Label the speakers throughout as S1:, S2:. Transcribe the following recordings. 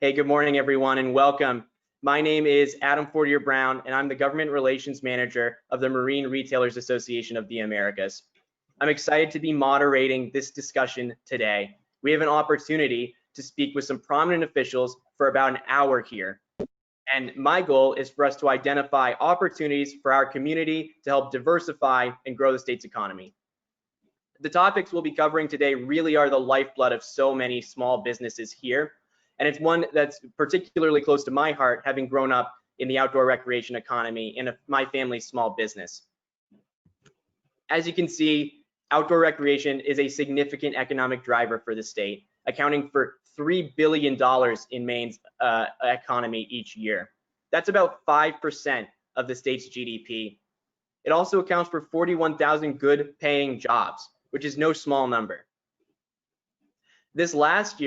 S1: Hey, good morning, everyone, and welcome. My name is Adam Fortier Brown, and I'm the Government Relations Manager of the Marine Retailers Association of the Americas. I'm excited to be moderating this discussion today. We have an opportunity to speak with some prominent officials for about an hour here. And my goal is for us to identify opportunities for our community to help diversify and grow the state's economy. The topics we'll be covering today really are the lifeblood of so many small businesses here. And it's one that's particularly close to my heart, having grown up in the outdoor recreation economy in my family's small business. As you can see, outdoor recreation is a significant economic driver for the state, accounting for $3 billion in Maine's economy each year. That's about 5% of the state's GDP. It also accounts for 41,000 good paying jobs, which is no small number. This last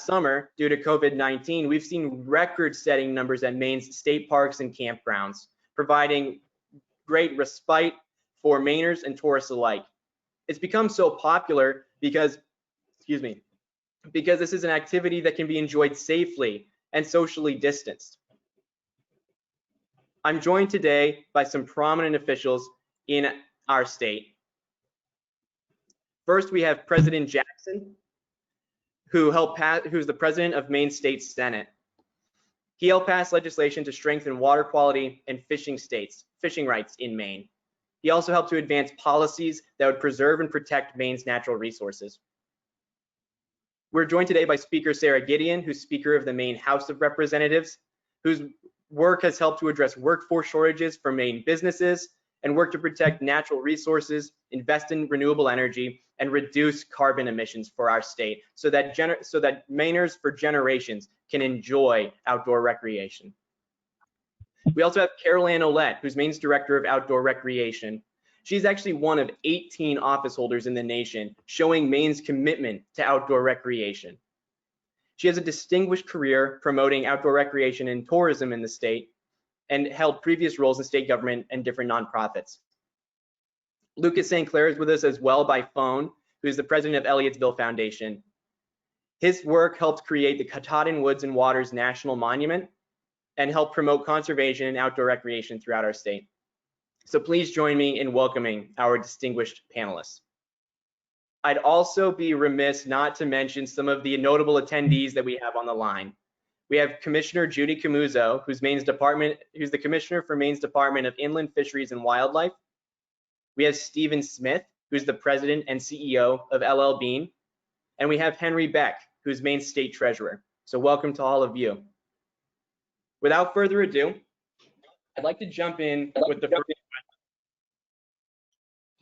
S1: summer, due to COVID-19, we've seen record-setting numbers at Maine's state parks and campgrounds, providing great respite for Mainers and tourists alike. It's become so popular because this is an activity that can be enjoyed safely and socially distanced. I'm joined today by some prominent officials in our state. First, we have President Jackson, who's the president of Maine State Senate. He helped pass legislation to strengthen water quality and fishing rights in Maine. He also helped to advance policies that would preserve and protect Maine's natural resources. We're joined today by Speaker Sara Gideon, who's Speaker of the Maine House of Representatives, whose work has helped to address workforce shortages for Maine businesses and work to protect natural resources, invest in renewable energy, and reduce carbon emissions for our state so that Mainers for generations can enjoy outdoor recreation. We also have Carolann Ouellette, who's Maine's Director of Outdoor Recreation. She's actually one of 18 office holders in the nation, showing Maine's commitment to outdoor recreation. She has a distinguished career promoting outdoor recreation and tourism in the state and held previous roles in state government and different nonprofits. Lucas St Clair is with us as well by phone, who's the president of Elliotsville Foundation. His work helped create the Katahdin Woods and Waters National Monument and helped promote conservation and outdoor recreation throughout our state. So please join me in welcoming our distinguished panelists. I'd also be remiss not to mention some of the notable attendees that we have on the line. We have Commissioner Judy Camuzzo, who's the Commissioner for Maine's Department of Inland Fisheries and Wildlife. We have Stephen Smith, who's the President and CEO of LL Bean. And we have Henry Beck, who's Maine's State Treasurer. So welcome to all of you. Without further ado, I'd like to jump in with the first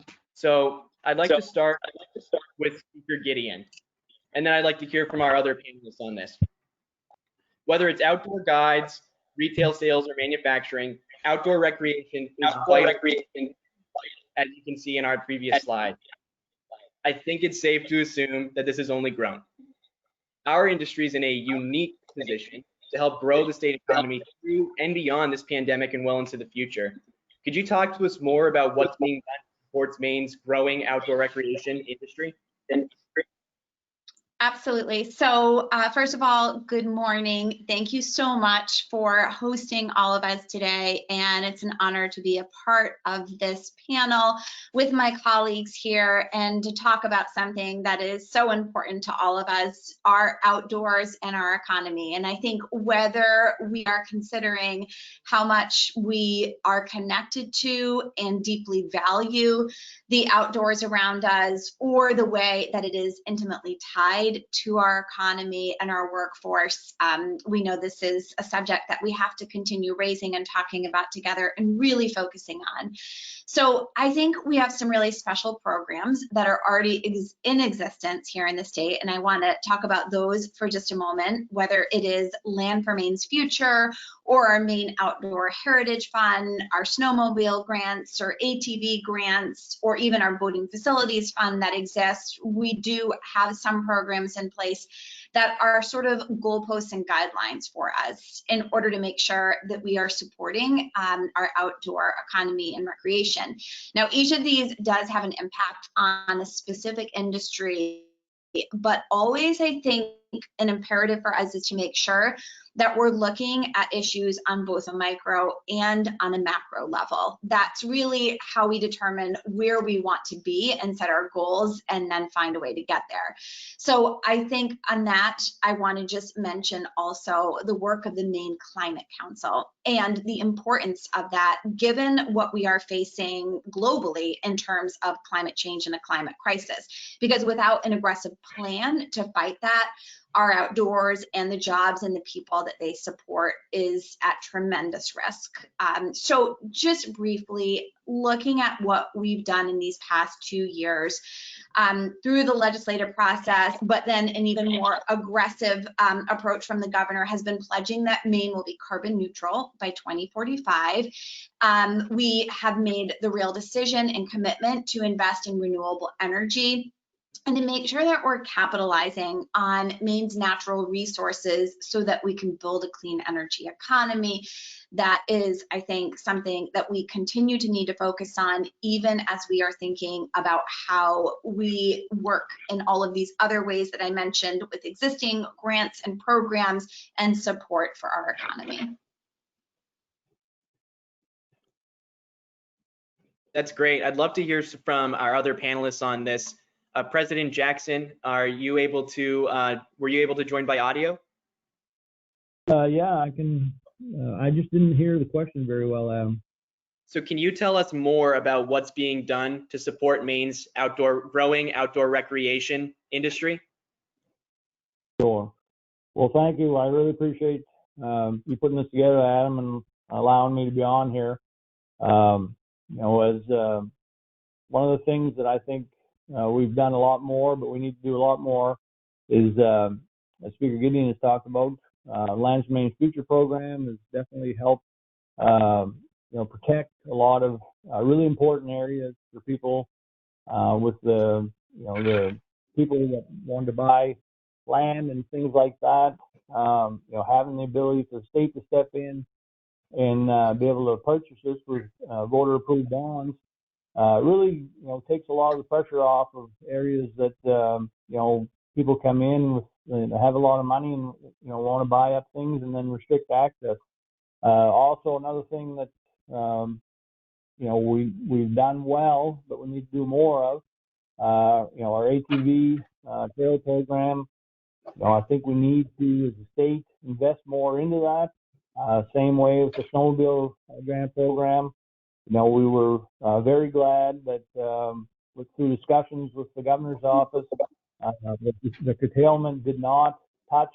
S1: question. So I'd like to start with Speaker Gideon, and then I'd like to hear from our other panelists on this. Whether it's outdoor guides, retail sales, or manufacturing, outdoor recreation is vital, as you can see in our previous slide. I think it's safe to assume that this has only grown. Our industry is in a unique position to help grow the state economy through and beyond this pandemic and well into the future. Could you talk to us more about what's being done to support Maine's growing outdoor recreation industry?
S2: Absolutely. So first of all, good morning. Thank you so much for hosting all of us today. And it's an honor to be a part of this panel with my colleagues here and to talk about something that is so important to all of us, our outdoors and our economy. And I think whether we are considering how much we are connected to and deeply value the outdoors around us, or the way that it is intimately tied to our economy and our workforce, we know this is a subject that we have to continue raising and talking about together and really focusing on. So I think we have some really special programs that are already in existence here in the state, and I want to talk about those for just a moment, whether it is Land for Maine's Future or our Maine Outdoor Heritage Fund, our snowmobile grants or ATV grants, or even our boating facilities fund that exists. We do have some programs in place that are sort of goalposts and guidelines for us in order to make sure that we are supporting our outdoor economy and recreation. Now, each of these does have an impact on a specific industry, but always, I think, an imperative for us is to make sure that we're looking at issues on both a micro and on a macro level. That's really how we determine where we want to be and set our goals and then find a way to get there. So I think on that, I want to just mention also the work of the Maine Climate Council and the importance of that, given what we are facing globally in terms of climate change and a climate crisis. Because without an aggressive plan to fight that, our outdoors and the jobs and the people that they support is at tremendous risk. So just briefly, looking at what we've done in these past 2 years through the legislative process, but then an even more aggressive approach from the governor has been pledging that Maine will be carbon neutral by 2045. We have made the real decision and commitment to invest in renewable energy and to make sure that we're capitalizing on Maine's natural resources so that we can build a clean energy economy. That is, I think, something that we continue to need to focus on, even as we are thinking about how we work in all of these other ways that I mentioned with existing grants and programs and support for our economy.
S1: That's great. I'd love to hear from our other panelists on this. President Jackson, are you able to, were you able to join by audio?
S3: Yeah, I can. I just didn't hear the question very well, Adam.
S1: So can you tell us more about what's being done to support Maine's growing outdoor recreation industry?
S3: Sure. Well, thank you. I really appreciate you putting this together, Adam, and allowing me to be on here. You know, as one of the things that I think we've done a lot more, but we need to do a lot more, is as Speaker Gideon has talked about, Lands for Maine's Future program has definitely helped you know, protect a lot of really important areas for people with the, you know, the people that want to buy land and things like that. You know, having the ability for the state to step in and be able to purchase this with voter approved bonds really, you know, takes a lot of the pressure off of areas that, you know, people come in with, have a lot of money and, you know, want to buy up things and then restrict access. Also, another thing that, you know, we've done well, but we need to do more of, you know, our ATV trail program. You know, I think we need to, as a state, invest more into that. Same way with the snowmobile grant program. You know, we were very glad that through discussions with the governor's office, the curtailment did not touch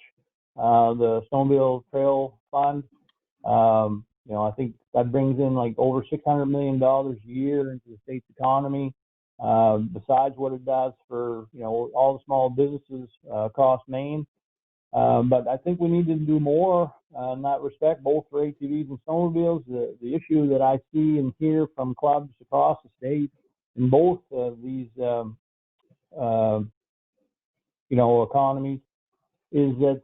S3: the snowmobile trail fund. You know, I think that brings in like over $600 million a year into the state's economy, besides what it does for, you know, all the small businesses across Maine. But I think we need to do more in that respect, both for ATVs and snowmobiles. The issue that I see and hear from clubs across the state in both of these, you know, economies is that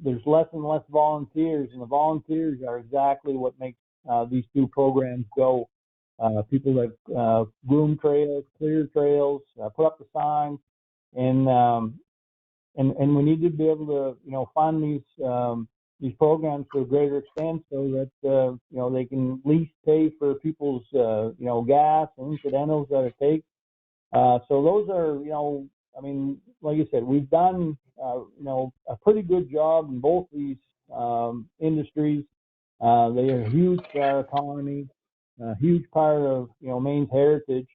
S3: there's less and less volunteers, and the volunteers are exactly what makes these two programs go. People that groom trails, clear trails, put up the signs, and we need to be able to, you know, fund these programs to a greater extent so that you know, they can at least pay for people's you know, gas and incidentals that it takes. So those are, you know, I mean, like I said, we've done you know, a pretty good job in both these industries. They are huge for our economy, a huge part of, you know, Maine's heritage.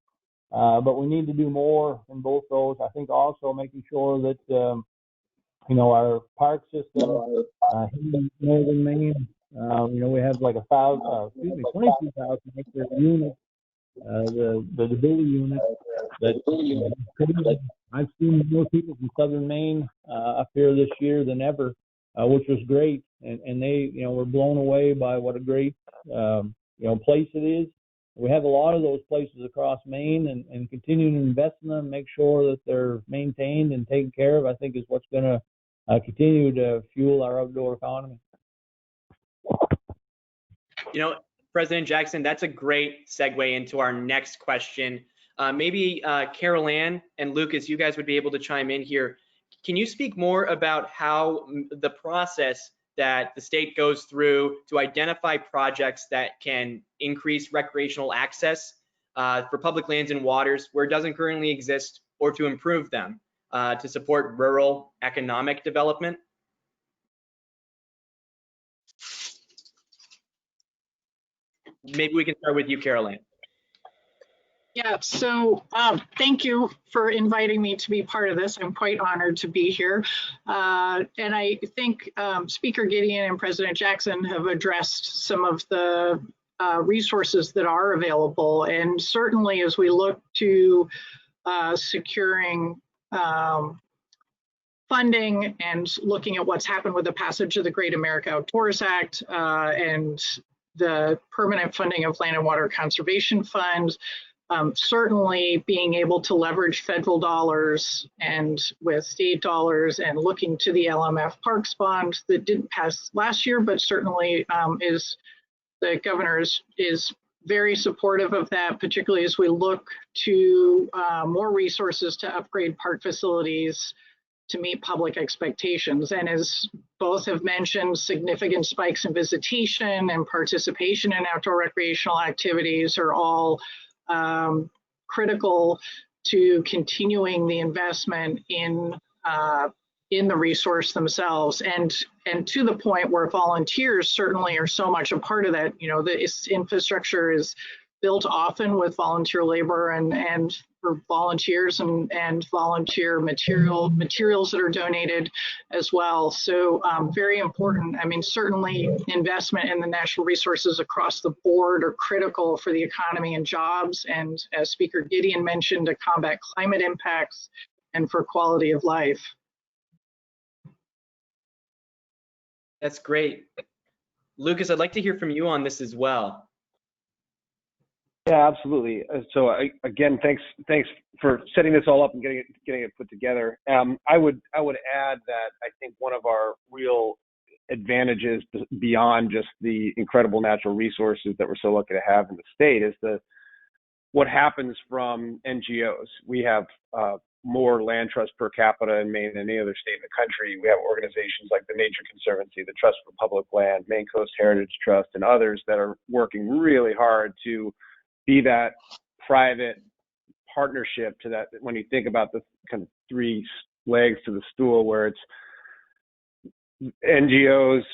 S3: But we need to do more in both those. I think also making sure that you know, our park system in northern Maine, you know, we have like 22,000 acre units, the Debili unit that I've seen more people from southern Maine up here this year than ever, which was great. And they, you know, were blown away by what a great, you know, place it is. We have a lot of those places across Maine, and continuing to invest in them, make sure that they're maintained and taken care of, I think is what's going to continue to fuel our outdoor economy.
S1: You know, President Jackson, that's a great segue into our next question. Maybe Carolann and Lucas, you guys would be able to chime in here. can you speak more about how the process that the state goes through to identify projects that can increase recreational access for public lands and waters where it doesn't currently exist, or to improve them to support rural economic development? Maybe we can start with you, Carolann.
S4: Yeah, so thank you for inviting me to be part of this. I'm quite honored to be here. And I think Speaker Gideon and President Jackson have addressed some of the resources that are available. And certainly as we look to securing funding and looking at what's happened with the passage of the Great America Outdoors Act and the permanent funding of Land and Water Conservation Fund, certainly being able to leverage federal dollars and with state dollars, and looking to the LMF Parks Bond that didn't pass last year, but certainly the governor is very supportive of that, particularly as we look to more resources to upgrade park facilities to meet public expectations. And as both have mentioned, significant spikes in visitation and participation in outdoor recreational activities are all critical to continuing the investment in the resource themselves, and to the point where volunteers certainly are so much a part of that. You know, this infrastructure is built often with volunteer labor and for volunteers and volunteer materials that are donated as well. So very important. I mean, certainly investment in the natural resources across the board are critical for the economy and jobs, and as Speaker Gideon mentioned, to combat climate impacts and for quality of life.
S1: That's great. Lucas, I'd like to hear from you on this as well.
S5: Yeah, absolutely. So again, thanks for setting this all up and getting it put together. I would add that I think one of our real advantages beyond just the incredible natural resources that we're so lucky to have in the state is what happens from NGOs. We have more land trust per capita in Maine than any other state in the country. We have organizations like the Nature Conservancy, the Trust for Public Land, Maine Coast Heritage Trust, and others that are working really hard to be that private partnership to that. When you think about the kind of three legs to the stool, where it's NGOs,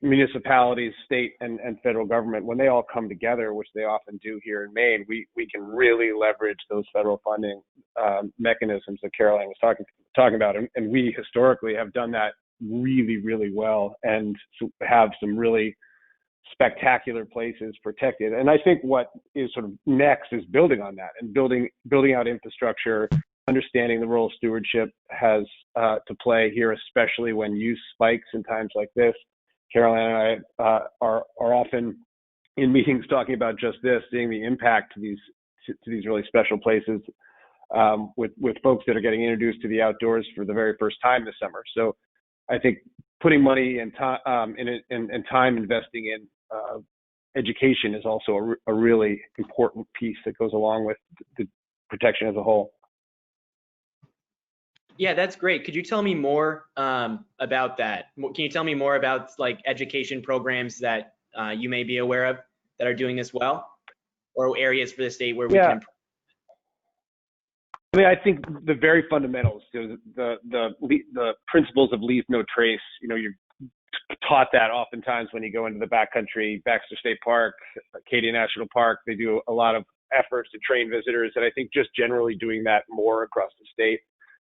S5: municipalities, state and federal government, when they all come together, which they often do here in Maine, we can really leverage those federal funding mechanisms that Carolann was talking about. And we historically have done that really, really well, and have some really spectacular places protected. And I think what is sort of next is building on that and building out infrastructure, understanding the role stewardship has to play here, especially when use spikes in times like this. Carolann and I are often in meetings talking about just this, seeing the impact to these really special places with folks that are getting introduced to the outdoors for the very first time this summer. So I think putting money and time investing in education is also a really important piece that goes along with the protection as a whole.
S1: Yeah, that's great. Could you tell me more about that? Can you tell me more about like education programs that you may be aware of that are doing this well, or areas for the state where we can improve?
S5: I mean, I think the very fundamentals, the principles of leave no trace. You know, you're taught that oftentimes when you go into the backcountry, Baxter State Park, Acadia National Park. They do a lot of efforts to train visitors, and I think just generally doing that more across the state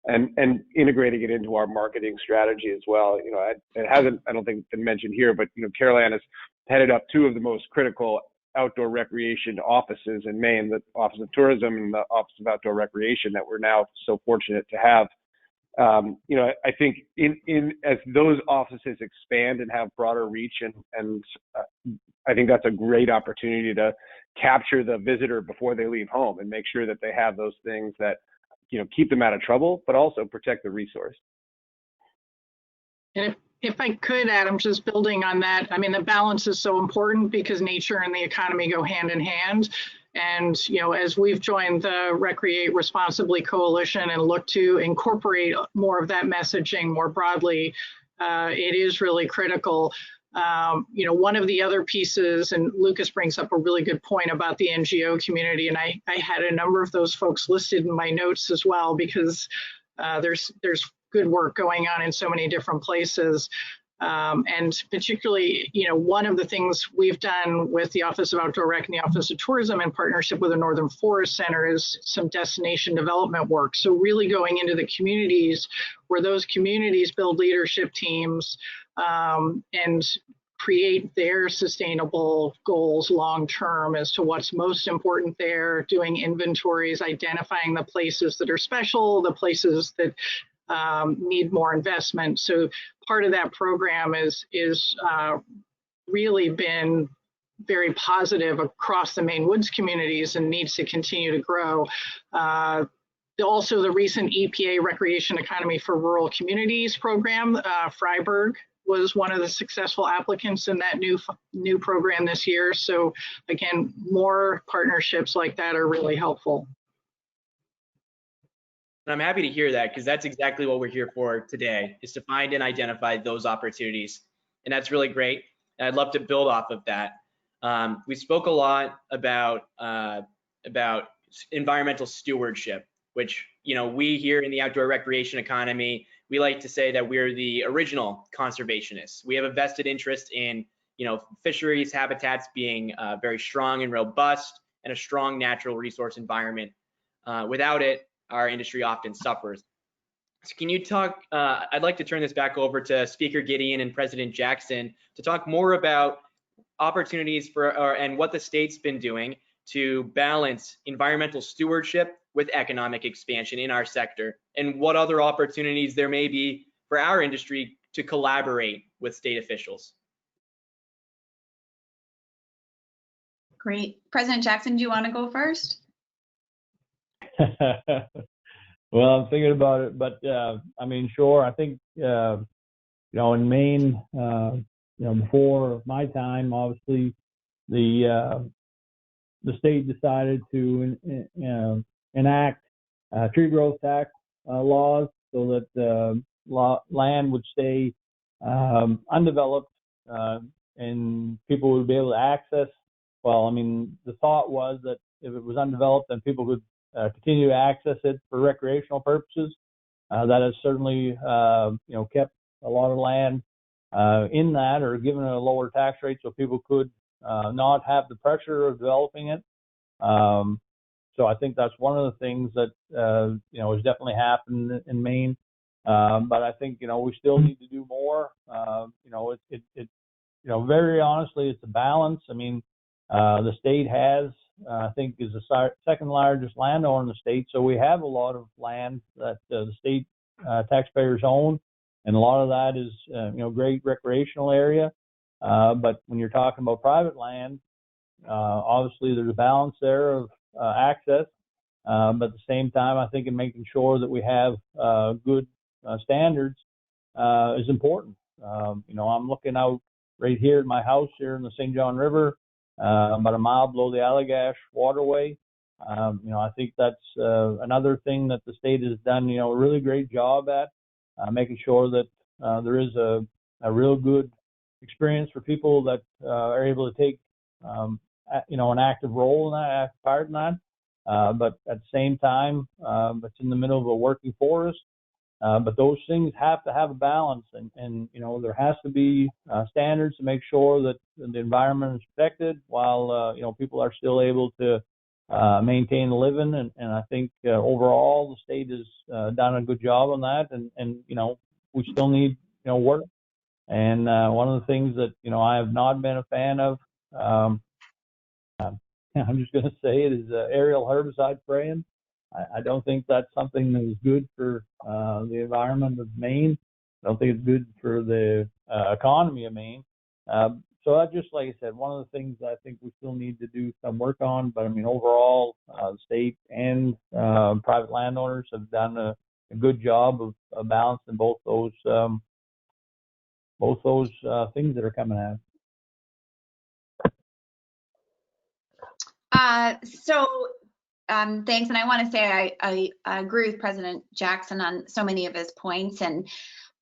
S5: and integrating it into our marketing strategy as well. You know, it hasn't, I don't think, been mentioned here, but you know, Carolann has headed up two of the most critical outdoor recreation offices in Maine, the Office of Tourism and the Office of Outdoor Recreation, that we're now so fortunate to have. You know, I think in as those offices expand and have broader reach, and I think that's a great opportunity to capture the visitor before they leave home and make sure that they have those things that, you know, keep them out of trouble, but also protect the resource.
S4: And if I could, Adam, just building on that, I mean, the balance is so important because nature and the economy go hand in hand. And, as we've joined the Recreate Responsibly Coalition and look to incorporate more of that messaging more broadly, it is really critical. One of the other pieces, and Lucas brings up a really good point about the NGO community, and I had a number of those folks listed in my notes as well, because there's good work going on in so many different places. And particularly, one of the things we've done with the Office of Outdoor Rec and the Office of Tourism in partnership with the Northern Forest Center is some destination development work. So really going into the communities where those communities build leadership teams and create their sustainable goals long-term as to what's most important there, doing inventories, identifying the places that are special, the places that need more investment. So part of that program is really been very positive across the Maine Woods communities and needs to continue to grow. Also, the recent EPA Recreation Economy for Rural Communities program, Freiburg was one of the successful applicants in that new program this year. So again, more partnerships like that are really helpful.
S1: And I'm happy to hear that, because that's exactly what we're here for today, is to find and identify those opportunities. And that's really great. And I'd love to build off of that. We spoke a lot about environmental stewardship, which, we here in the outdoor recreation economy, we like to say that we're the original conservationists. We have a vested interest in, fisheries habitats being very strong and robust, and a strong natural resource environment. Without it, our industry often suffers. So can you talk, I'd like to turn this back over to Speaker Gideon and President Jackson to talk more about opportunities and what the state's been doing to balance environmental stewardship with economic expansion in our sector, and what other opportunities there may be for our industry to collaborate with state officials.
S2: Great. President Jackson, do you want to go first?
S3: Well, I'm thinking about it, but sure. I think in Maine, before my time, obviously the state decided to enact tree growth tax laws so that land would stay undeveloped and people would be able to access. Well, the thought was that if it was undeveloped, then people could continue to access it for recreational purposes. That has certainly, kept a lot of land in that, or given a lower tax rate so people could not have the pressure of developing it. So I think that's one of the things that, has definitely happened in Maine. But I think, we still need to do more. Very honestly, it's a balance. The state has, I think, is the second largest landowner in the state. So we have a lot of land that the state taxpayers own, and a lot of that is, great recreational area. But when you're talking about private land, obviously there's a balance there of access. But at the same time, I think in making sure that we have good standards is important. I'm looking out right here at my house here in the St. John River, about a mile below the Allagash waterway. I think that's another thing that the state has done, a really great job at making sure that there is a real good experience for people that are able to take, an active role in that, part in that. But at the same time, it's in the middle of a working forest. But those things have to have a balance, and there has to be standards to make sure that the environment is protected while people are still able to maintain a living. And I think overall the state has done a good job on that, and we still need work. And one of the things that I have not been a fan of, I'm just going to say it, is aerial herbicide spraying. I don't think that's something that is good for the environment of Maine. I don't think it's good for the economy of Maine. So that's just, like I said, one of the things I think we still need to do some work on. But the state and private landowners have done a good job of balancing both those things that are coming out.
S2: Thanks, and I want to say I agree with President Jackson on so many of his points, and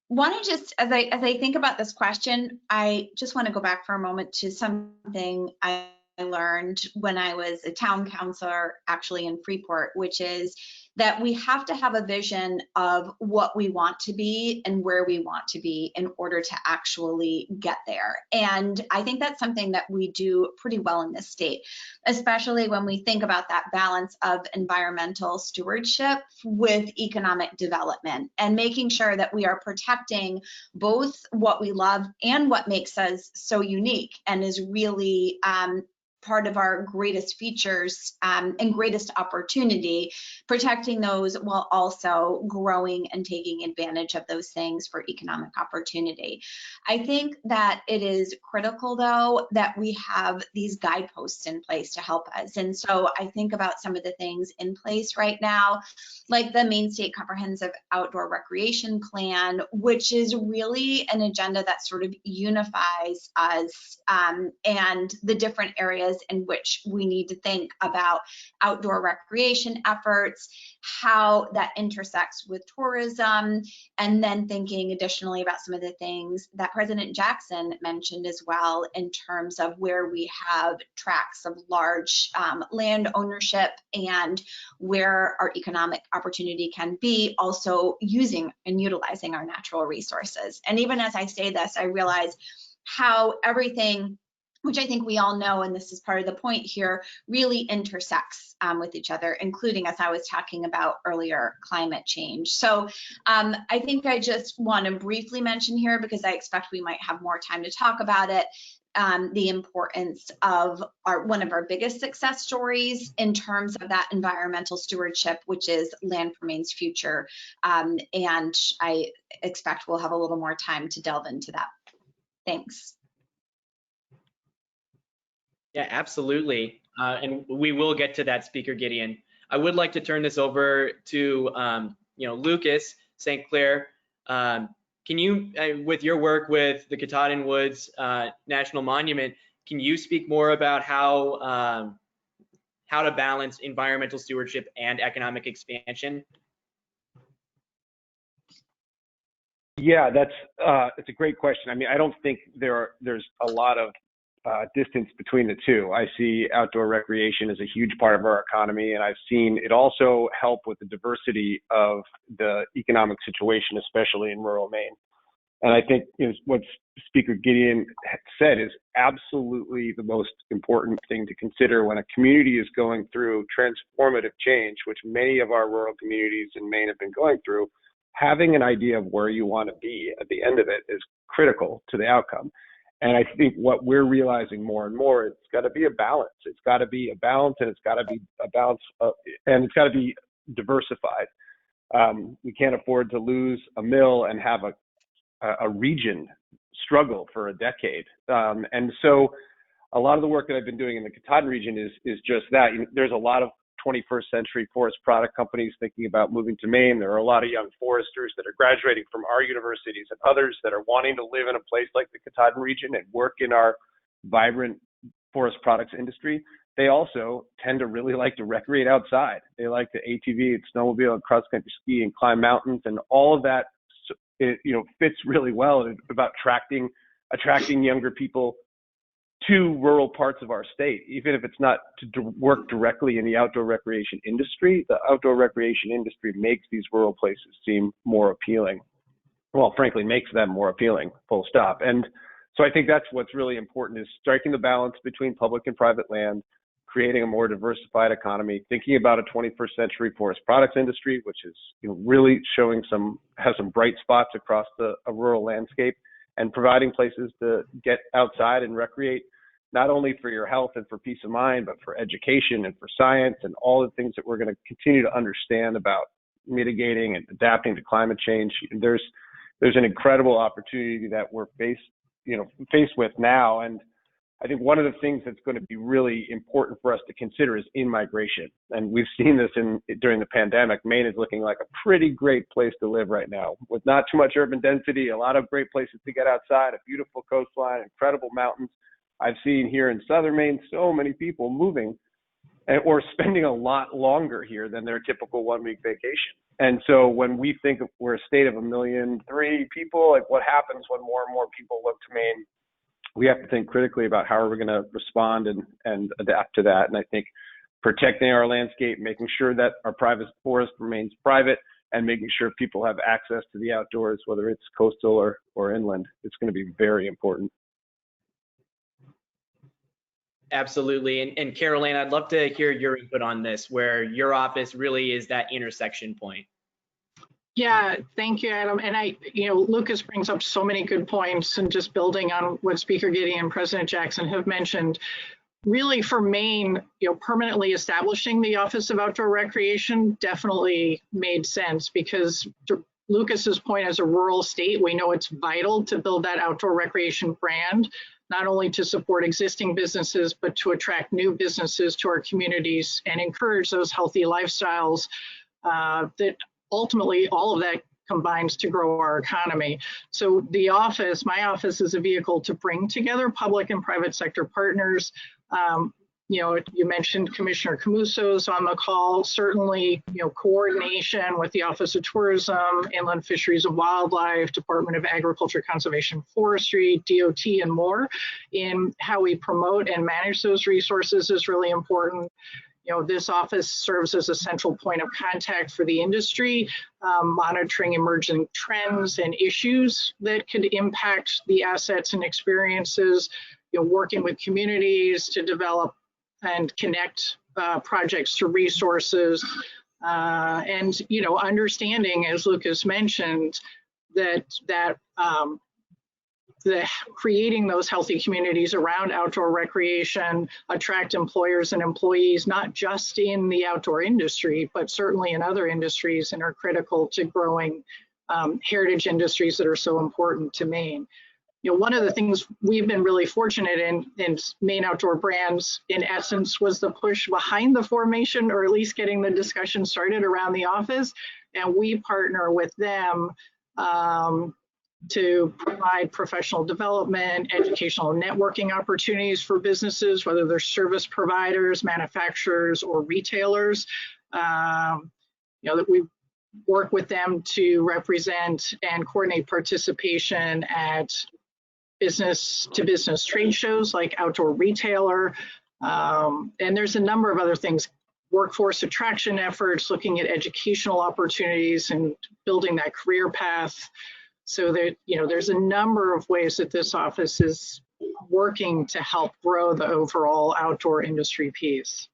S2: want to just, as I think about this question, I just want to go back for a moment to something I learned when I was a town councilor actually in Freeport, which is that we have to have a vision of what we want to be and where we want to be in order to actually get there. And I think that's something that we do pretty well in this state, especially when we think about that balance of environmental stewardship with economic development and making sure that we are protecting both what we love and what makes us so unique and is really part of our greatest features and greatest opportunity, protecting those while also growing and taking advantage of those things for economic opportunity. I think that it is critical, though, that we have these guideposts in place to help us. And so I think about some of the things in place right now, like the Maine State Comprehensive Outdoor Recreation Plan, which is really an agenda that sort of unifies us and the different areas in which we need to think about outdoor recreation efforts, how that intersects with tourism, and then thinking additionally about some of the things that President Jackson mentioned as well in terms of where we have tracts of large land ownership and where our economic opportunity can be, also using and utilizing our natural resources. And even as I say this, I realize how everything, which I think we all know, and this is part of the point here, really intersects with each other, including, as I was talking about earlier, climate change. So I think I just want to briefly mention here, because I expect we might have more time to talk about it, the importance of one of our biggest success stories in terms of that environmental stewardship, which is Land for Maine's Future. And I expect we'll have a little more time to delve into that. Thanks.
S1: Yeah, absolutely. And we will get to that, Speaker Gideon. I would like to turn this over to, Lucas St. Clair. Can you, with your work with the Katahdin Woods National Monument, can you speak more about how to balance environmental stewardship and economic expansion?
S5: Yeah, it's a great question. I mean, I don't think there's a lot of distance between the two. I see outdoor recreation as a huge part of our economy, and I've seen it also help with the diversity of the economic situation, especially in rural Maine. And I think what Speaker Gideon said is absolutely the most important thing to consider when a community is going through transformative change, which many of our rural communities in Maine have been going through. Having an idea of where you want to be at the end of it is critical to the outcome. And I think what we're realizing more and more, it's got to be a balance. It's got to be a balance, and it's got to be a balance, and it's got to be diversified. We can't afford to lose a mill and have a region struggle for a decade. And so a lot of the work that I've been doing in the Katahdin region is just that. There's a lot of 21st century forest product companies thinking about moving to Maine. There are a lot of young foresters that are graduating from our universities and others that are wanting to live in a place like the Katahdin region and work in our vibrant forest products industry. They also tend to really like to recreate outside. They like to ATV and snowmobile and cross-country ski and climb mountains, and all of that fits really well about attracting younger people to rural parts of our state, even if it's not to work directly in the outdoor recreation industry. The outdoor recreation industry makes these rural places seem more appealing. Well, frankly, makes them more appealing, full stop. And so I think that's what's really important, is striking the balance between public and private land, creating a more diversified economy, thinking about a 21st century forest products industry, which is really has some bright spots across a rural landscape, and providing places to get outside and recreate, not only for your health and for peace of mind, but for education and for science and all the things that we're going to continue to understand about mitigating and adapting to climate change. There's an incredible opportunity that we're faced with now. And I think one of the things that's going to be really important for us to consider is in-migration. And we've seen this during the pandemic. Maine is looking like a pretty great place to live right now, with not too much urban density, a lot of great places to get outside, a beautiful coastline, incredible mountains. I've seen here in southern Maine so many people moving or spending a lot longer here than their typical 1-week vacation. And so when we think we're a state of 1.3 million people, like what happens when more and more people look to Maine? We have to think critically about how are we going to respond and adapt to that. And I think protecting our landscape, making sure that our private forest remains private, and making sure people have access to the outdoors, whether it's coastal or inland, it's going to be very important.
S1: Absolutely. And Carolann, I'd love to hear your input on this, where your office really is that intersection point.
S4: Yeah, thank you, Adam. And Lucas brings up so many good points, and just building on what Speaker Gideon and President Jackson have mentioned, really for Maine, permanently establishing the Office of Outdoor Recreation definitely made sense, because to Lucas's point, as a rural state, we know it's vital to build that outdoor recreation brand, not only to support existing businesses, but to attract new businesses to our communities and encourage those healthy lifestyles that ultimately all of that combines to grow our economy. So the office, my office, is a vehicle to bring together public and private sector partners. You mentioned Commissioner Camuso's on the call. Certainly, coordination with the Office of Tourism, Inland Fisheries and Wildlife, Department of Agriculture, Conservation, Forestry, DOT, and more in how we promote and manage those resources is really important. This office serves as a central point of contact for the industry, monitoring emerging trends and issues that could impact the assets and experiences, working with communities to develop and connect projects to resources, and understanding, as Lucas mentioned, that creating those healthy communities around outdoor recreation attract employers and employees, not just in the outdoor industry, but certainly in other industries, and are critical to growing heritage industries that are so important to Maine. One of the things we've been really fortunate in Maine Outdoor Brands, in essence, was the push behind the formation, or at least getting the discussion started around the office. And we partner with them to provide professional development, educational networking opportunities for businesses, whether they're service providers, manufacturers, or retailers. That we work with them to represent and coordinate participation at business-to-business trade shows like Outdoor Retailer. And there's a number of other things, workforce attraction efforts, looking at educational opportunities and building that career path. So that, there's a number of ways that this office is working to help grow the overall outdoor industry piece.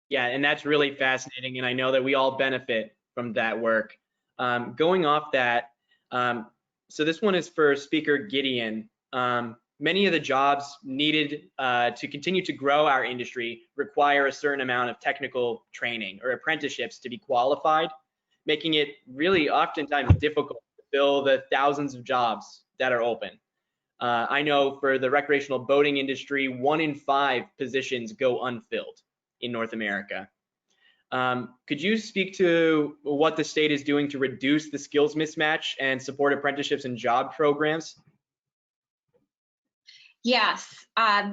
S1: Yeah, and that's really fascinating, and I know that we all benefit from that work. Going off that, so this one is for Speaker Gideon. Many of the jobs needed to continue to grow our industry require a certain amount of technical training or apprenticeships to be qualified, making it really oftentimes difficult to fill the thousands of jobs that are open. I know for the recreational boating industry, 1 in 5 positions go unfilled in North America. Could you speak to what the state is doing to reduce the skills mismatch and support apprenticeships and job programs?
S2: Yes,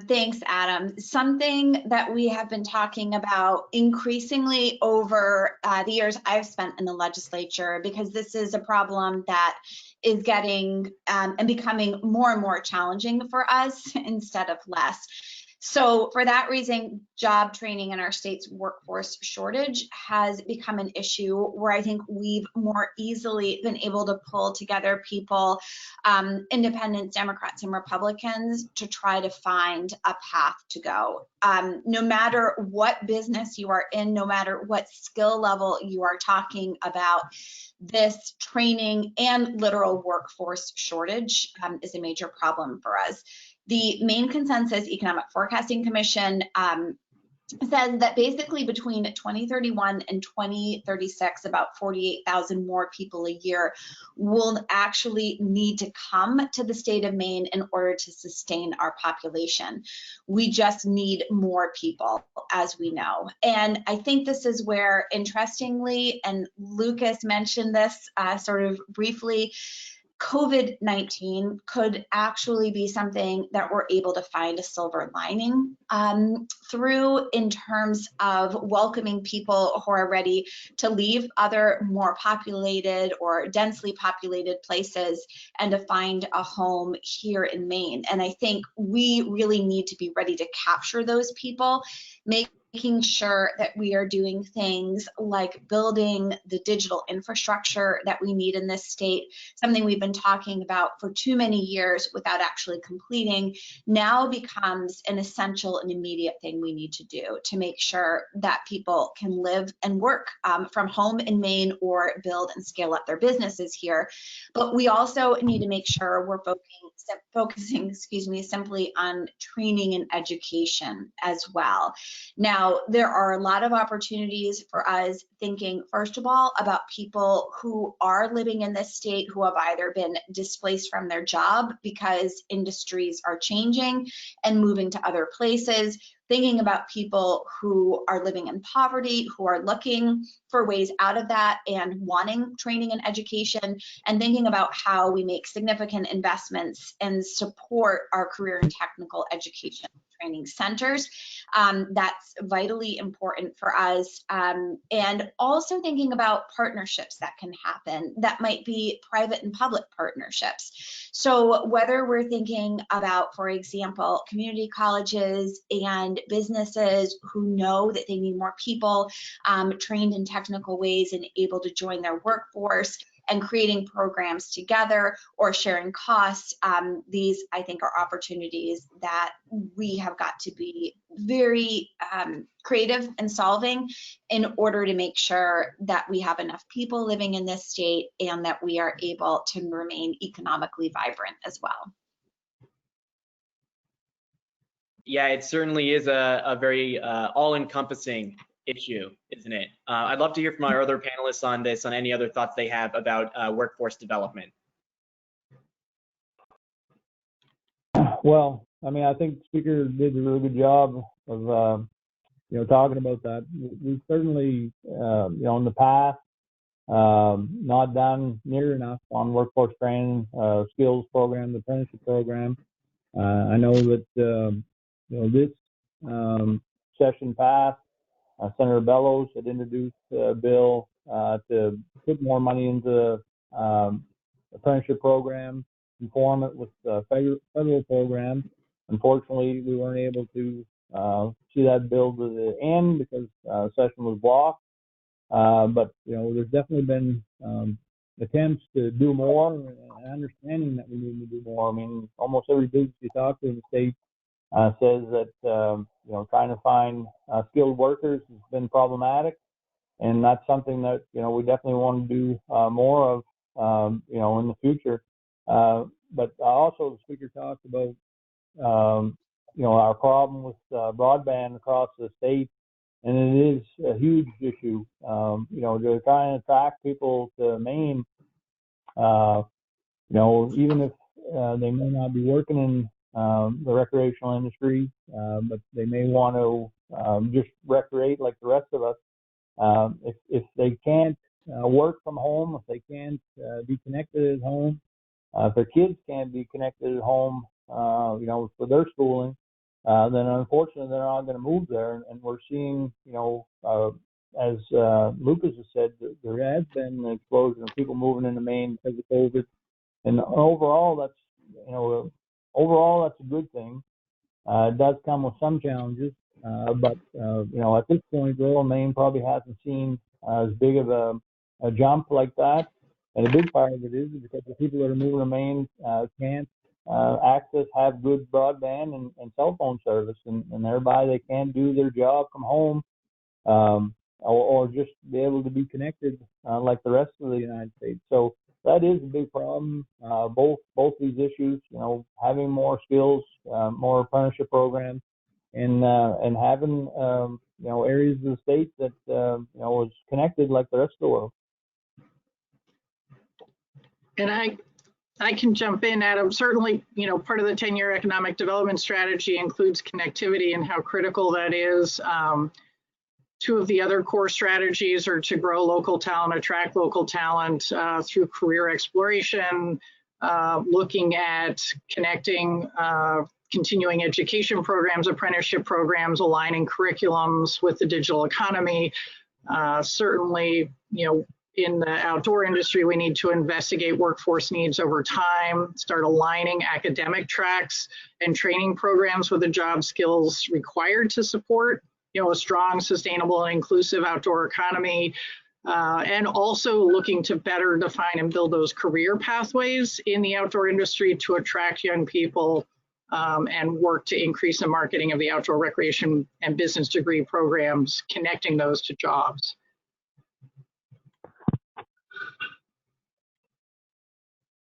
S2: thanks, Adam. Something that we have been talking about increasingly over the years I've spent in the legislature, because this is a problem that is getting and becoming more and more challenging for us instead of less. So for that reason, job training in our state's workforce shortage has become an issue where I think we've more easily been able to pull together people, independents, Democrats, and Republicans, to try to find a path to go. No matter what business you are in, no matter what skill level you are talking about, this training and literal workforce shortage is a major problem for us. The Maine Consensus Economic Forecasting Commission says that basically between 2031 and 2036, about 48,000 more people a year will actually need to come to the state of Maine in order to sustain our population. We just need more people, as we know. And I think this is where, interestingly, and Lucas mentioned this sort of briefly, COVID-19 could actually be something that we're able to find a silver lining through, in terms of welcoming people who are ready to leave other more populated or densely populated places and to find a home here in Maine. And I think we really need to be ready to capture those people, making sure that we are doing things like building the digital infrastructure that we need in this state, something we've been talking about for too many years without actually completing, now becomes an essential and immediate thing we need to do to make sure that people can live and work from home in Maine or build and scale up their businesses here. But we also need to make sure we're focusing simply on training and education as well. Now, there are a lot of opportunities for us thinking, first of all, about people who are living in this state who have either been displaced from their job because industries are changing and moving to other places, thinking about people who are living in poverty, who are looking for ways out of that and wanting training and education, and thinking about how we make significant investments and support our career and technical education training centers. That's vitally important for us. And also thinking about partnerships that can happen that might be private and public partnerships. So whether we're thinking about, for example, community colleges and businesses who know that they need more people trained in technical ways and able to join their workforce, and creating programs together or sharing costs, these, I think, are opportunities that we have got to be very creative in solving in order to make sure that we have enough people living in this state and that we are able to remain economically vibrant as well.
S1: Yeah, it certainly is a very all-encompassing issue, isn't it? I'd love to hear from our other panelists on this, on any other thoughts they have about workforce development.
S3: Well, I mean, I think the speaker did a really good job of, talking about that. We certainly, in the past, not done near enough on workforce training, skills program, the apprenticeship program. I know that, this session passed. Senator Bellows had introduced a bill to put more money into the apprenticeship program, conform it with the federal program. Unfortunately, we weren't able to see that bill to the end because the session was blocked. But there's definitely been attempts to do more, and understanding that we need to do more. I mean, almost every business you talk to in the state says that trying to find skilled workers has been problematic, and that's something that we definitely want to do more of in the future. But also the speaker talked about our problem with broadband across the state, and it is a huge issue. To try and attract people to Maine, even if they may not be working in the recreational industry, but they may want to just recreate like the rest of us. If they can't work from home, if they can't be connected at home, if their kids can't be connected at home, for their schooling, then unfortunately they're not going to move there. And we're seeing, as Lucas has said, there has been an explosion of people moving into Maine because of COVID. And overall, that's a good thing. It does come with some challenges, but at this point, rural Maine probably hasn't seen as big of a jump like that. And a big part of it is because the people that are moving to Maine can't have good broadband and cell phone service, and thereby they can't do their job from home, or just be able to be connected like the rest of the United States. So that is a big problem. Both these issues, having more skills, more apprenticeship programs, and having areas of the state that is connected like the rest of the world.
S4: And I can jump in, Adam. Certainly, part of the 10-year economic development strategy includes connectivity and how critical that is. Two of the other core strategies are to grow local talent, attract local talent through career exploration, looking at connecting continuing education programs, apprenticeship programs, aligning curriculums with the digital economy. Certainly, in the outdoor industry, we need to investigate workforce needs over time, start aligning academic tracks and training programs with the job skills required to support, a strong, sustainable, and inclusive outdoor economy. And also looking to better define and build those career pathways in the outdoor industry to attract young people and work to increase the marketing of the outdoor recreation and business degree programs, connecting those to jobs.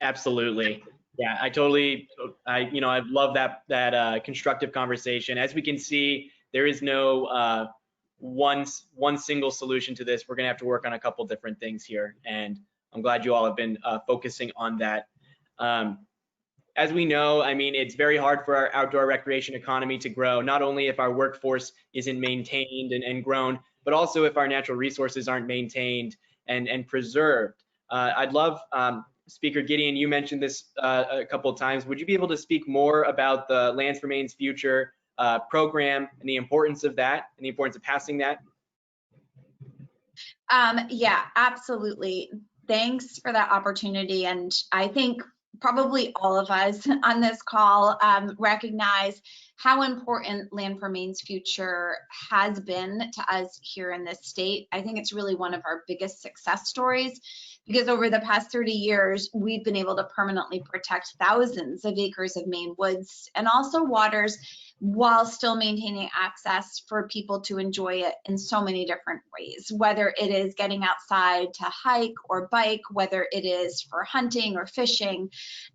S1: Absolutely. Yeah, I love that constructive conversation. As we can see, there is no one single solution to this. We're gonna have to work on a couple different things here, and I'm glad you all have been focusing on that. As we know, it's very hard for our outdoor recreation economy to grow, not only if our workforce isn't maintained and grown, but also if our natural resources aren't maintained and preserved. I'd love, Speaker Gideon, you mentioned this a couple of times. Would you be able to speak more about the Lands for Maine's Future program and the importance of that and the importance of passing that?
S2: Yeah, absolutely. Thanks for that opportunity. And I think probably all of us on this call recognize how important Land for Maine's Future has been to us here in this state. I think it's really one of our biggest success stories, because over the past 30 years, we've been able to permanently protect thousands of acres of Maine woods and also waters, while still maintaining access for people to enjoy it in so many different ways, whether it is getting outside to hike or bike, whether it is for hunting or fishing.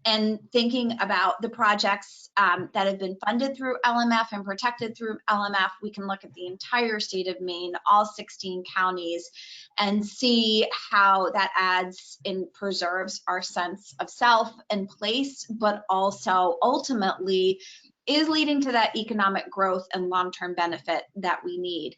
S2: And thinking about the projects that have been funded through LMF and protected through LMF, we can look at the entire state of Maine, all 16 counties, and see how that adds and preserves our sense of self and place, but also ultimately is leading to that economic growth and long-term benefit that we need.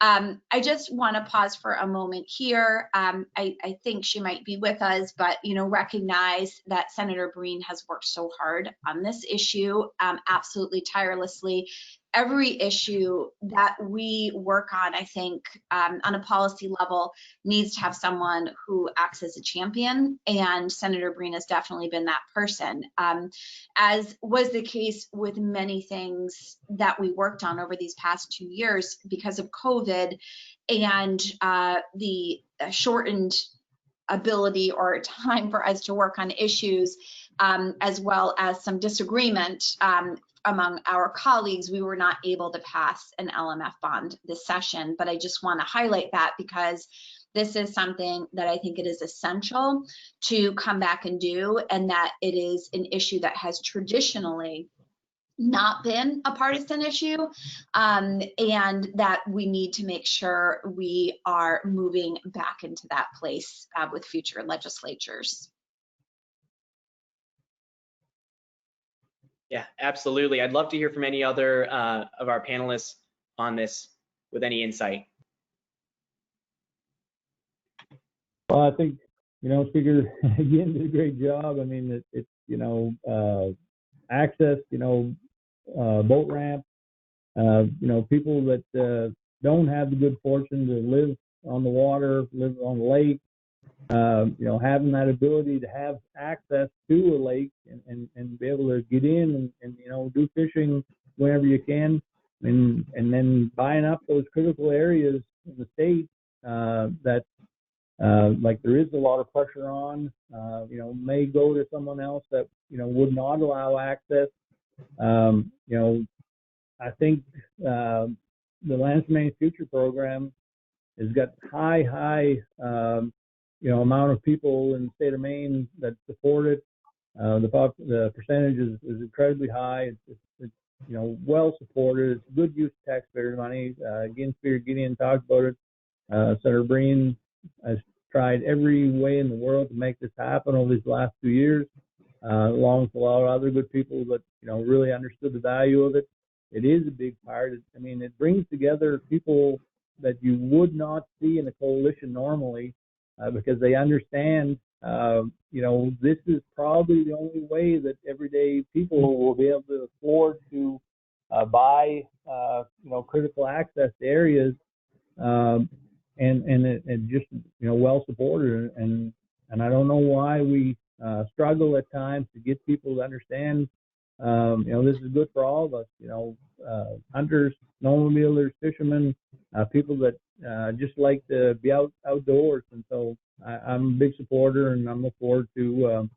S2: I just want to pause for a moment here. I think she might be with us, but recognize that Senator Breen has worked so hard on this issue, absolutely tirelessly. Every issue that we work on, I think, on a policy level, needs to have someone who acts as a champion, and Senator Breen has definitely been that person, as was the case with many things that we worked on over these past 2 years because of COVID and the shortened ability or time for us to work on issues, as well as some disagreement among our colleagues. We were not able to pass an LMF bond this session, but I just want to highlight that because this is something that I think it is essential to come back and do, and that it is an issue that has traditionally not been a partisan issue, and that we need to make sure we are moving back into that place with future legislatures.
S1: Yeah, absolutely. I'd love to hear from any other of our panelists on this with any insight.
S3: Well, I think, Speaker, again, did a great job. It's access, boat ramp, people that don't have the good fortune to live on the water, live on the lake, having that ability to have access to a lake and be able to get in and do fishing whenever you can, and then buying up those critical areas in the state that like there is a lot of pressure on, may go to someone else that would not allow access. I think the Lands for Maine's Future program has got high amount of people in the state of Maine that support it. The percentage is incredibly high. It's well supported. It's good use of taxpayer money. Again, Speaker Gideon talked about it. Senator Breen has tried every way in the world to make this happen over these last 2 years, along with a lot of other good people that really understood the value of it. It is a big part. It brings together people that you would not see in a coalition normally, because they understand this is probably the only way that everyday people will be able to afford to buy, critical access areas, and just, well supported. And I don't know why we struggle at times to get people to understand, this is good for all of us, hunters, snowmobilers, fishermen, people that just like to be outdoors. And so I'm a big supporter, and I'm looking forward to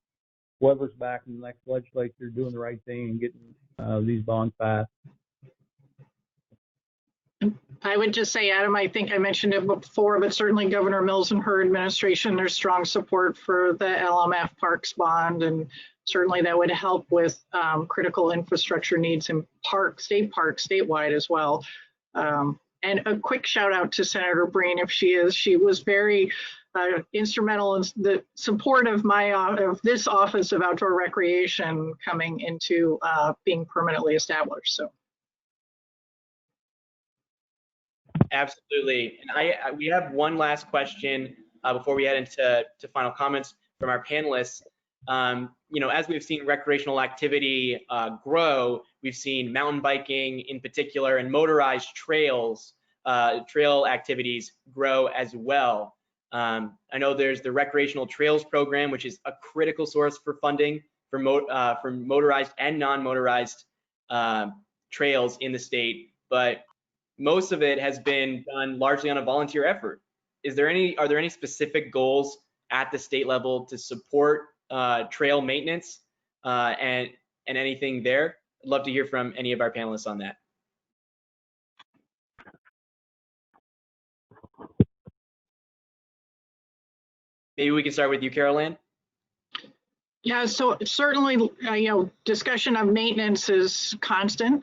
S3: whoever's back in the next legislature doing the right thing and getting these bonds passed.
S4: I would just say, Adam, I think I mentioned it before, but certainly Governor Mills and her administration, there's strong support for the LMF Parks bond, and certainly that would help with critical infrastructure needs in state parks statewide as well. And a quick shout out to Senator Breen, if she was very instrumental in the support of this Office of Outdoor Recreation coming into being permanently established. So.
S1: Absolutely. And we have one last question before we head into final comments from our panelists. As we've seen recreational activity grow, we've seen mountain biking in particular and motorized trail activities grow as well. I know there's the Recreational Trails Program, which is a critical source for funding for motorized and non-motorized trails in the state, but most of it has been done largely on a volunteer effort. Are there any specific goals at the state level to support trail maintenance and anything there? I'd love to hear from any of our panelists on that. Maybe we can start with you, Carolann.
S4: Yeah, so certainly, discussion of maintenance is constant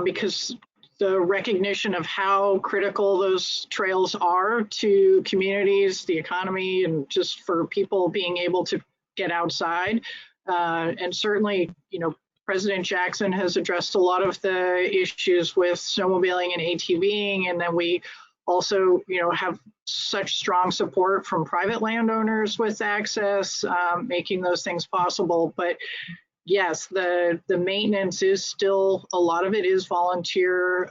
S4: because the recognition of how critical those trails are to communities, the economy, and just for people being able to get outside. And certainly, President Jackson has addressed a lot of the issues with snowmobiling and ATVing, and then we also, have such strong support from private landowners with access, making those things possible. But yes, the maintenance is still, a lot of it is volunteer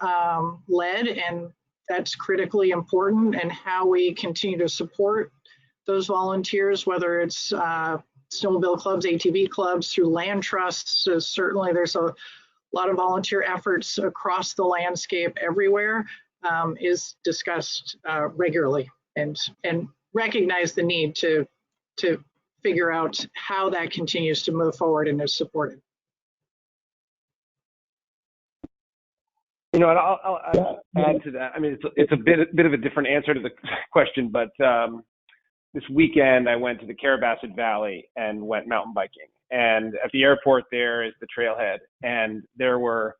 S4: led, and that's critically important. And how we continue to support those volunteers, whether it's snowmobile clubs, ATV clubs, through land trusts. So certainly there's a lot of volunteer efforts across the landscape everywhere, is discussed regularly, and recognize the need to figure out how that continues to move forward and is supported.
S5: I'll add to that. I mean, it's a bit of a different answer to the question, but this weekend I went to the Carabasset Valley and went mountain biking. And at the airport there is the trailhead, and there were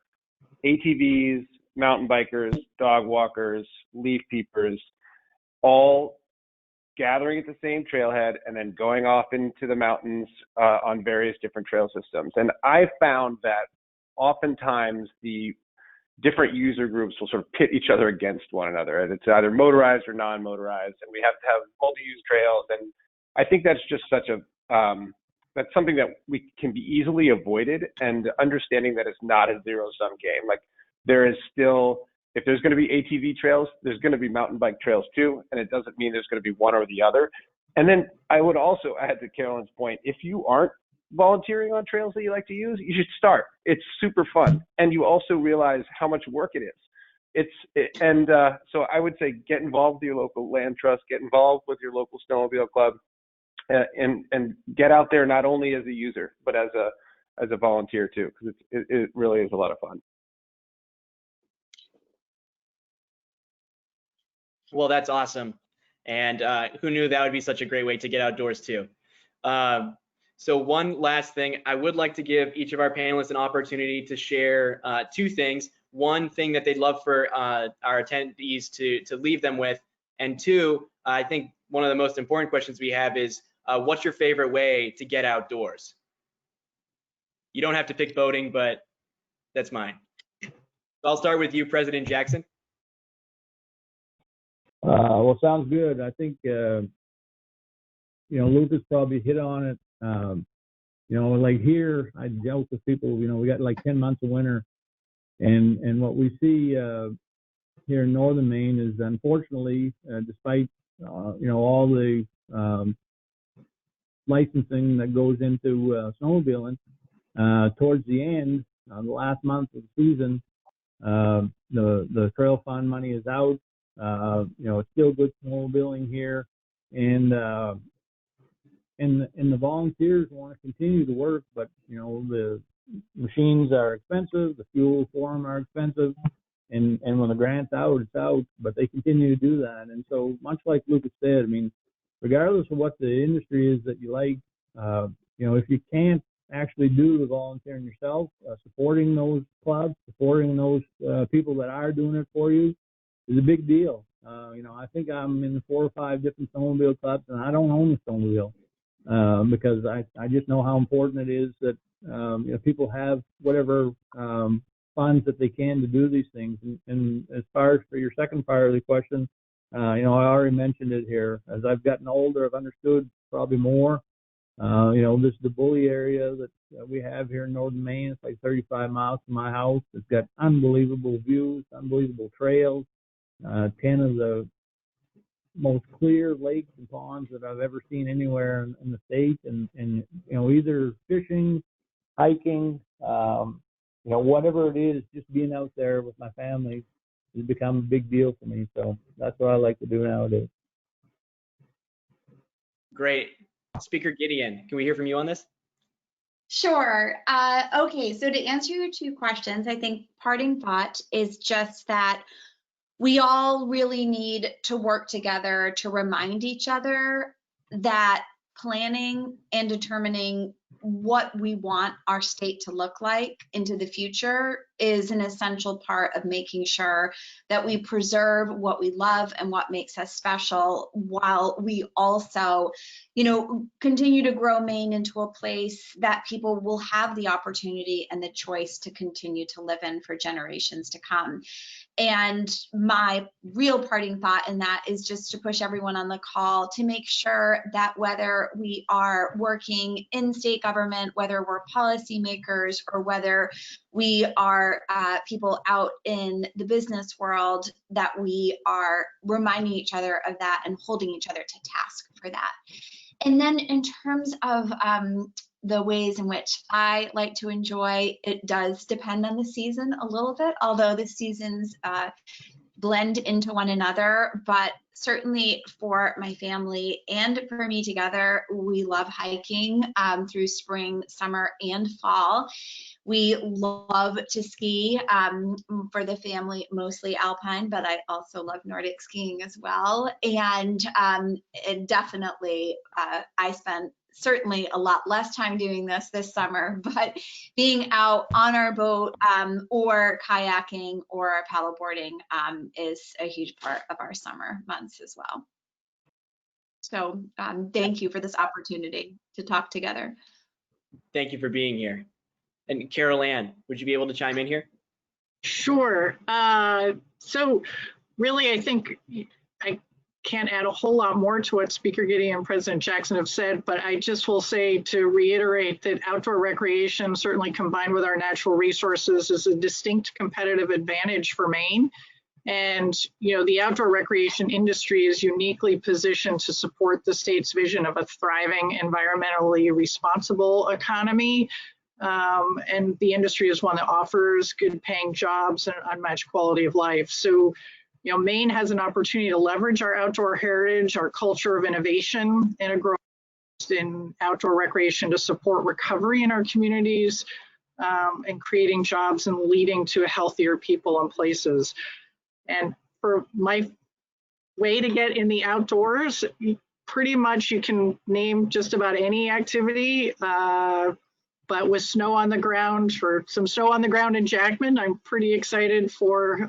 S5: ATVs, mountain bikers, dog walkers, leaf peepers, all gathering at the same trailhead and then going off into the mountains on various different trail systems. And I found that oftentimes the different user groups will sort of pit each other against one another, and it's either motorized or non-motorized, and we have to have multi-use trails. And I think that's just that's something that we can be easily avoided, and understanding that it's not a zero-sum game. Like, there is still, if there's going to be ATV trails, there's going to be mountain bike trails too, and it doesn't mean there's going to be one or the other. And then I would also add to Carolann's point, if you aren't volunteering on trails that you like to use, you should start. It's super fun, and you also realize how much work it is. So I would say get involved with your local land trust, get involved with your local snowmobile club, and get out there not only as a user but as a volunteer too, because it really is a lot of fun.
S1: Well, that's awesome. And who knew that would be such a great way to get outdoors too. So one last thing, I would like to give each of our panelists an opportunity to share two things. One thing that they'd love for our attendees to leave them with, and two, I think one of the most important questions we have is, what's your favorite way to get outdoors? You don't have to pick boating, but that's mine. So I'll start with you, President Jackson.
S3: Well, sounds good. I think Lucas probably hit on it. Like here, I joke with people, we got like 10 months of winter, and what we see here in northern Maine is, unfortunately, despite all the licensing that goes into snowmobiling, towards the end, the last month of the season, the trail fund money is out. It's still good snowmobiling here, and the volunteers want to continue to work, but the machines are expensive, the fuel for them are expensive, and when the grant's out, it's out, but they continue to do that. And so, much like Lucas said, I mean, regardless of what the industry is that you like, if you can't actually do the volunteering yourself, supporting those clubs, supporting those people that are doing it for you is a big deal. I think I'm in 4 or 5 different snowmobile clubs, and I don't own a snowmobile because I just know how important it is that people have whatever funds that they can to do these things. And as far as for your second part of the question, I already mentioned it here. As I've gotten older, I've understood probably more. This is the Bully area that we have here in northern Maine. It's like 35 miles from my house. It's got unbelievable views, unbelievable trails, 10 of the most clear lakes and ponds that I've ever seen anywhere in the state. And either fishing, hiking, whatever it is, just being out there with my family has become a big deal for me. So that's what I like to do nowadays.
S1: Great. Speaker Gideon, can we hear from you on this?
S2: Sure. Okay, so to answer your 2 questions, I think parting thought is just that we all really need to work together to remind each other that planning and determining what we want our state to look like into the future is an essential part of making sure that we preserve what we love and what makes us special, while we also, continue to grow Maine into a place that people will have the opportunity and the choice to continue to live in for generations to come. And my real parting thought in that is just to push everyone on the call to make sure that whether we are working in state government, whether we're policymakers, or whether we are people out in the business world, that we are reminding each other of that and holding each other to task for that. And then in terms of the ways in which I like to enjoy, it does depend on the season a little bit, although the seasons blend into one another. But certainly for my family and for me together, we love hiking through spring, summer, and fall. We love to ski for the family, mostly alpine, but I also love Nordic skiing as well. And it definitely, I spent certainly a lot less time doing this summer, but being out on our boat or kayaking or paddleboarding is a huge part of our summer months as well. So thank you for this opportunity to talk together.
S1: Thank you for being here. And Carolann, would you be able to chime in here?
S4: Sure. So really, I think I can't add a whole lot more to what Speaker Gideon and President Jackson have said, but I just will say, to reiterate, that outdoor recreation, certainly combined with our natural resources, is a distinct competitive advantage for Maine. And, the outdoor recreation industry is uniquely positioned to support the state's vision of a thriving, environmentally responsible economy. And the industry is one that offers good paying jobs and unmatched quality of life. So, Maine has an opportunity to leverage our outdoor heritage, our culture of innovation, and a growth in outdoor recreation to support recovery in our communities and creating jobs and leading to healthier people and places. And for my way to get in the outdoors, pretty much you can name just about any activity. But with snow on the ground, or some snow on the ground in Jackman, I'm pretty excited for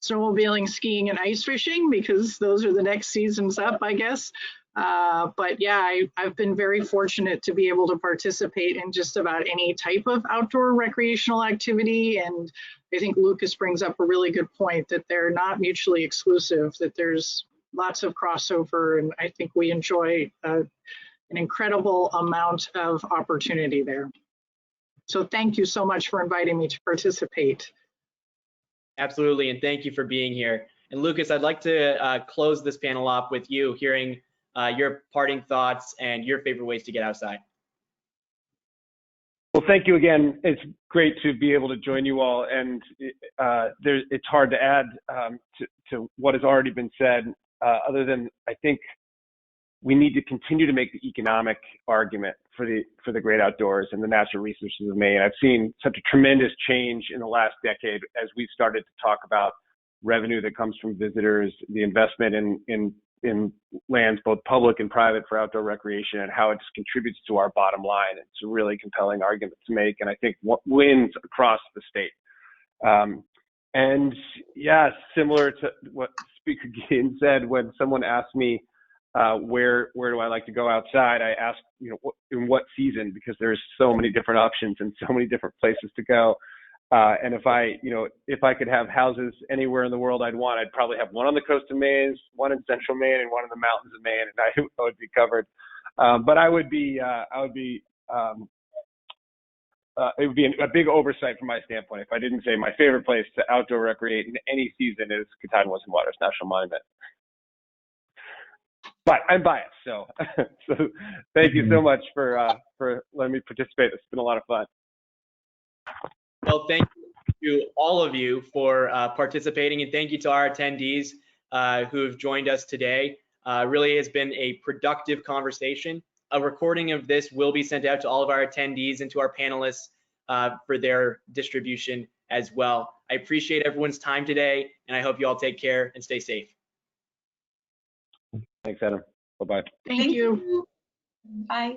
S4: snowmobiling, skiing, and ice fishing, because those are the next seasons up, I guess. But yeah, I've been very fortunate to be able to participate in just about any type of outdoor recreational activity. And I think Lucas brings up a really good point, that they're not mutually exclusive, that there's lots of crossover, and I think we enjoy an incredible amount of opportunity there. So thank you so much for inviting me to participate.
S1: Absolutely, and thank you for being here. And Lucas, I'd like to close this panel off with you hearing your parting thoughts and your favorite ways to get outside.
S5: Well, thank you again. It's great to be able to join you all, and it's hard to add to what has already been said, other than I think we need to continue to make the economic argument for the great outdoors and the natural resources of Maine. I've seen such a tremendous change in the last decade as we've started to talk about revenue that comes from visitors, the investment in lands, both public and private, for outdoor recreation, and how it just contributes to our bottom line. It's a really compelling argument to make, and I think what wins across the state. And yeah, similar to what Speaker Gideon said, when someone asked me where do I like to go outside, I ask, in what season, because there's so many different options and so many different places to go. And if I could have houses anywhere in the world I'd want, I'd probably have one on the coast of Maine, one in central Maine, and one in the mountains of Maine, and I would be covered. But it would be a big oversight from my standpoint if I didn't say my favorite place to outdoor recreate in any season is Katahdin Woods and Waters National Monument. But I'm biased, so thank you so much for letting me participate. It's been a lot of fun.
S1: Well, thank you to all of you for participating, and thank you to our attendees who have joined us today. Really has been a productive conversation. A recording of this will be sent out to all of our attendees and to our panelists for their distribution as well. I appreciate everyone's time today, and I hope you all take care and stay safe.
S5: Thanks, Adam. Bye-bye.
S4: Thank you.
S2: Bye.